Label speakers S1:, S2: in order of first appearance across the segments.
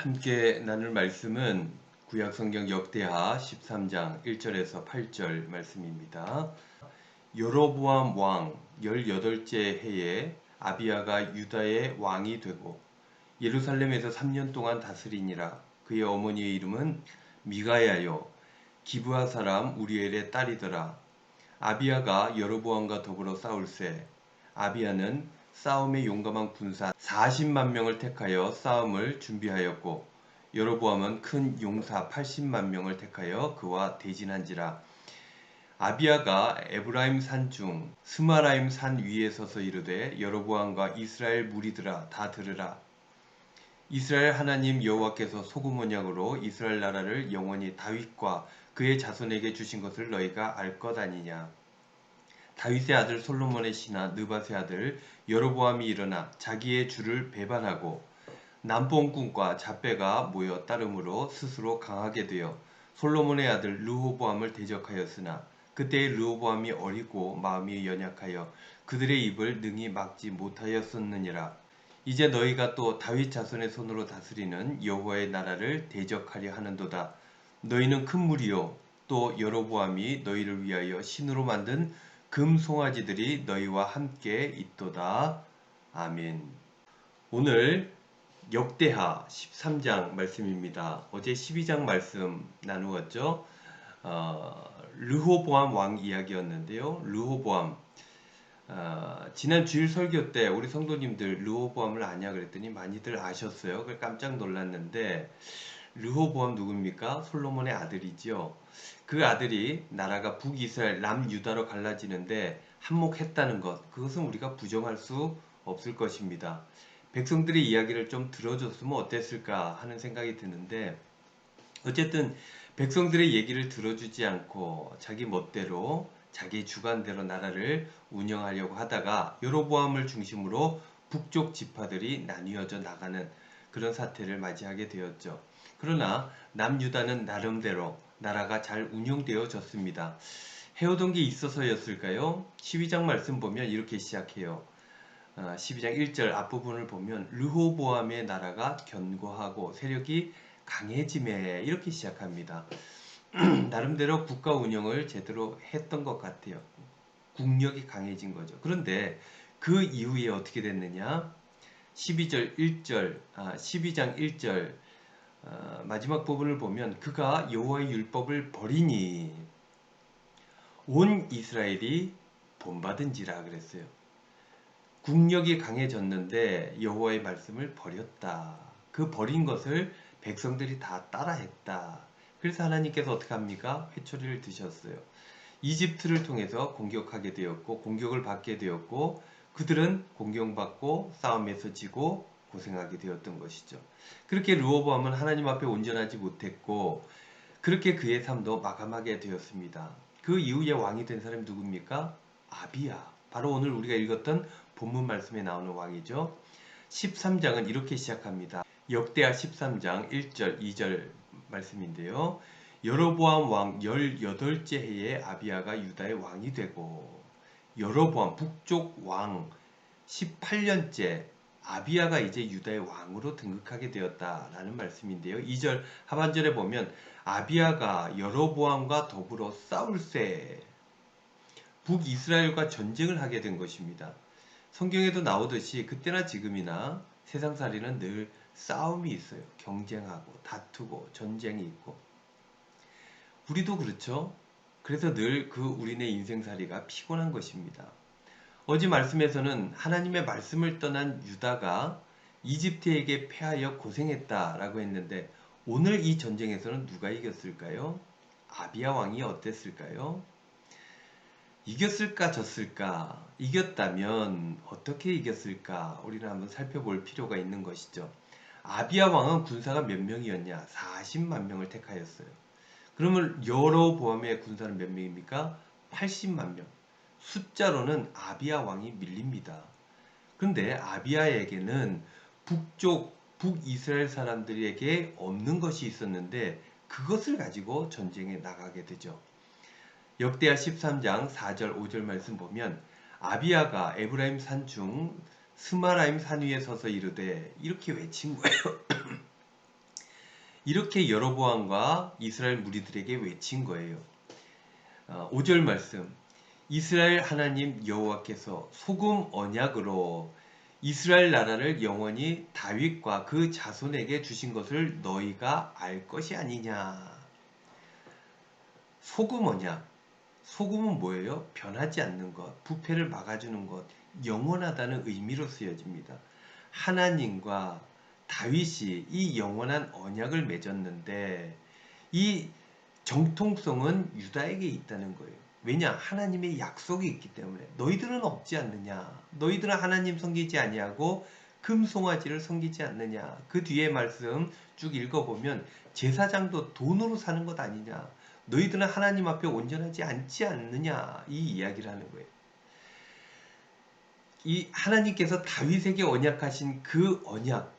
S1: 함께 나눌 말씀은 구약성경 역대하 13장 1절에서 8절 말씀입니다. 여로보암 왕 18째 해에 아비야가 유다의 왕이 되고 예루살렘에서 3년 동안 다스리니라. 그의 어머니의 이름은 미가야요 기브아 사람 우리엘의 딸이더라. 아비야가 여로보암과 더불어 싸울세 아비야는 싸움에 용감한 군사 40만 명을 택하여 싸움을 준비하였고 여로보암은 큰 용사 80만 명을 택하여 그와 대진한지라. 아비야가 에브라임 산 중 스마라임 산 위에 서서 이르되 여로보암과 이스라엘 무리들아 다 들으라. 이스라엘 하나님 여호와께서 소금 언약으로 이스라엘 나라를 영원히 다윗과 그의 자손에게 주신 것을 너희가 알 것 아니냐. 다윗의 아들 솔로몬의 신하 느밧의 아들 여로보암이 일어나 자기의 주를 배반하고 남봉꾼과 잡배가 모여 따름으로 스스로 강하게 되어 솔로몬의 아들 르호보암을 대적하였으나 그때의 르호보암이 어리고 마음이 연약하여 그들의 입을 능히 막지 못하였었느니라. 이제 너희가 또 다윗 자손의 손으로 다스리는 여호와의 나라를 대적하려 하는도다. 너희는 큰 무리요 또 여로보암이 너희를 위하여 신으로 만든 금 송아지들이 너희와 함께 있도다. 아멘. 오늘 역대하 13장 말씀입니다. 어제 12장 말씀 나누었죠. 르호보암 왕 이야기였는데요. 르호보암 지난 주일 설교 때 우리 성도님들 르호보암을 아냐 그랬더니 많이들 아셨어요. 그래서 깜짝 놀랐는데 르호보암 누굽니까? 솔로몬의 아들이지요. 그 아들이 나라가 북이스라엘 남유다로 갈라지는데 한몫했다는 것, 그것은 우리가 부정할 수 없을 것입니다. 백성들의 이야기를 좀 들어줬으면 어땠을까 하는 생각이 드는데 어쨌든 백성들의 얘기를 들어주지 않고 자기 멋대로 자기 주관대로 나라를 운영하려고 하다가 여로보암을 중심으로 북쪽 지파들이 나뉘어져 나가는 그런 사태를 맞이하게 되었죠. 그러나 남유다는 나름대로 나라가 잘 운영되어졌습니다. 해오던 게 있어서였을까요? 12장 말씀 보면 이렇게 시작해요. 12장 1절 앞부분을 보면 르호보암의 나라가 견고하고 세력이 강해짐에 이렇게 시작합니다. 나름대로 국가 운영을 제대로 했던 것 같아요. 국력이 강해진 거죠. 그런데 그 이후에 어떻게 됐느냐? 12장 1절 마지막 부분을 보면 그가 여호와의 율법을 버리니 온 이스라엘이 본받은지라 그랬어요. 국력이 강해졌는데 여호와의 말씀을 버렸다. 그 버린 것을 백성들이 다 따라했다. 그래서 하나님께서 어떻게 합니까? 회초리를 드셨어요. 이집트를 통해서 공격하게 되었고 공격을 받게 되었고 그들은 공격받고 싸움에서 지고 고생하게 되었던 것이죠. 그렇게 르호보암은 하나님 앞에 온전하지 못했고 그렇게 그의 삶도 마감하게 되었습니다. 그 이후에 왕이 된 사람이 누굽니까? 아비야. 바로 오늘 우리가 읽었던 본문 말씀에 나오는 왕이죠. 13장은 이렇게 시작합니다. 역대하 13장 1절 2절 말씀인데요. 여로보암 왕 18째 해에 아비야가 유다의 왕이 되고 여로보암 북쪽 왕 18년째 아비야가 이제 유다의 왕으로 등극하게 되었다라는 말씀인데요. 2절 하반절에 보면 아비야가 여로보암과 더불어 싸울세 북이스라엘과 전쟁을 하게 된 것입니다. 성경에도 나오듯이 그때나 지금이나 세상살이는 늘 싸움이 있어요. 경쟁하고 다투고 전쟁이 있고 우리도 그렇죠. 그래서 늘 그 우리네 인생살이가 피곤한 것입니다. 어제 말씀에서는 하나님의 말씀을 떠난 유다가 이집트에게 패하여 고생했다라고 했는데 오늘 이 전쟁에서는 누가 이겼을까요? 아비야 왕이 어땠을까요? 이겼을까 졌을까? 이겼다면 어떻게 이겼을까? 우리는 한번 살펴볼 필요가 있는 것이죠. 아비야 왕은 군사가 몇 명이었냐? 40만 명을 택하였어요. 그러면 여로보암의 군사는 몇 명입니까? 80만 명. 숫자로는 아비야 왕이 밀립니다. 그런데 아비야에게는 북이스라엘 사람들에게 없는 것이 있었는데 그것을 가지고 전쟁에 나가게 되죠. 역대하 13장 4절 5절 말씀 보면 아비야가 에브라임 산 중 스마라임 산 위에 서서 이르되 이렇게 외친 거예요. 이렇게 여로보암과 이스라엘 무리들에게 외친 거예요. 5절 말씀. 이스라엘 하나님 여호와께서 소금 언약으로 이스라엘 나라를 영원히 다윗과 그 자손에게 주신 것을 너희가 알 것이 아니냐. 소금 언약. 소금은 뭐예요? 변하지 않는 것, 부패를 막아주는 것, 영원하다는 의미로 쓰여집니다. 하나님과 다윗이 이 영원한 언약을 맺었는데 이 정통성은 유다에게 있다는 거예요. 왜냐? 하나님의 약속이 있기 때문에. 너희들은 없지 않느냐? 너희들은 하나님 섬기지 아니하고 금송아지를 섬기지 않느냐? 그 뒤에 말씀 쭉 읽어보면 제사장도 돈으로 사는 것 아니냐? 너희들은 하나님 앞에 온전하지 않지 않느냐? 이 이야기를 하는 거예요. 이 하나님께서 다윗에게 언약하신 그 언약,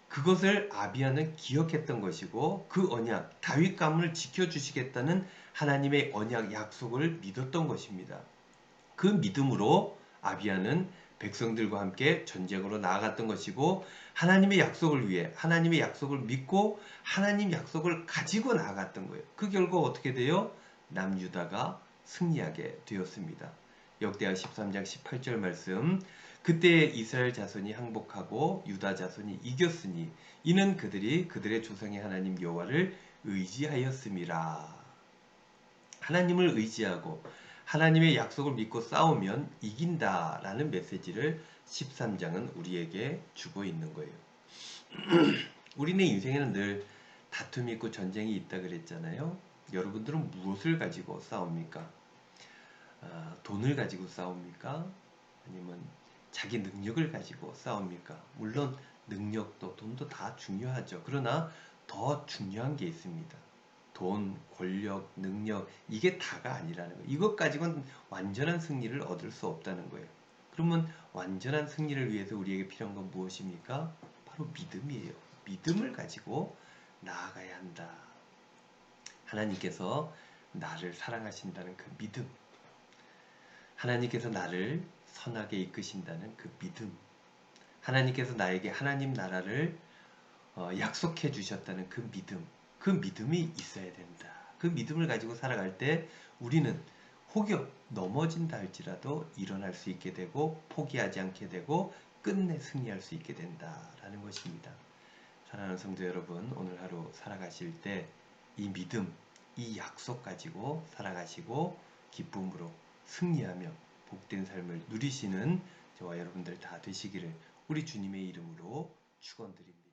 S1: 그것을 아비야는 기억했던 것이고 그 언약, 다윗 가문을 지켜주시겠다는 하나님의 언약 약속을 믿었던 것입니다. 그 믿음으로 아비야는 백성들과 함께 전쟁으로 나아갔던 것이고 하나님의 약속을 위해 하나님의 약속을 믿고 하나님 약속을 가지고 나아갔던 거예요. 그 결과 어떻게 돼요? 남유다가 승리하게 되었습니다. 역대하 13장 18절 말씀. 그때 이스라엘 자손이 항복하고 유다 자손이 이겼으니 이는 그들이 그들의 조상의 하나님 여호와를 의지하였음이라. 하나님을 의지하고 하나님의 약속을 믿고 싸우면 이긴다라는 메시지를 13장은 우리에게 주고 있는 거예요. 우리네 인생에는 늘 다툼이 있고 전쟁이 있다 그랬잖아요. 여러분들은 무엇을 가지고 싸웁니까? 돈을 가지고 싸웁니까? 아니면 자기 능력을 가지고 싸웁니까? 물론 능력도 돈도 다 중요하죠. 그러나 더 중요한 게 있습니다. 돈, 권력, 능력 이게 다가 아니라는 거예요. 이것 가지고는 완전한 승리를 얻을 수 없다는 거예요. 그러면 완전한 승리를 위해서 우리에게 필요한 건 무엇입니까? 바로 믿음이에요. 믿음을 가지고 나아가야 한다. 하나님께서 나를 사랑하신다는 그 믿음, 하나님께서 나를 선하게 이끄신다는 그 믿음, 하나님께서 나에게 하나님 나라를 약속해 주셨다는 그 믿음, 그 믿음이 있어야 된다. 그 믿음을 가지고 살아갈 때 우리는 혹여 넘어진다 할지라도 일어날 수 있게 되고 포기하지 않게 되고 끝내 승리할 수 있게 된다라는 것입니다. 사랑하는 성도 여러분, 오늘 하루 살아가실 때 이 믿음, 이 약속 가지고 살아가시고 기쁨으로 승리하며 복된 삶을 누리시는 저와 여러분들 다 되시기를 우리 주님의 이름으로 축원드립니다.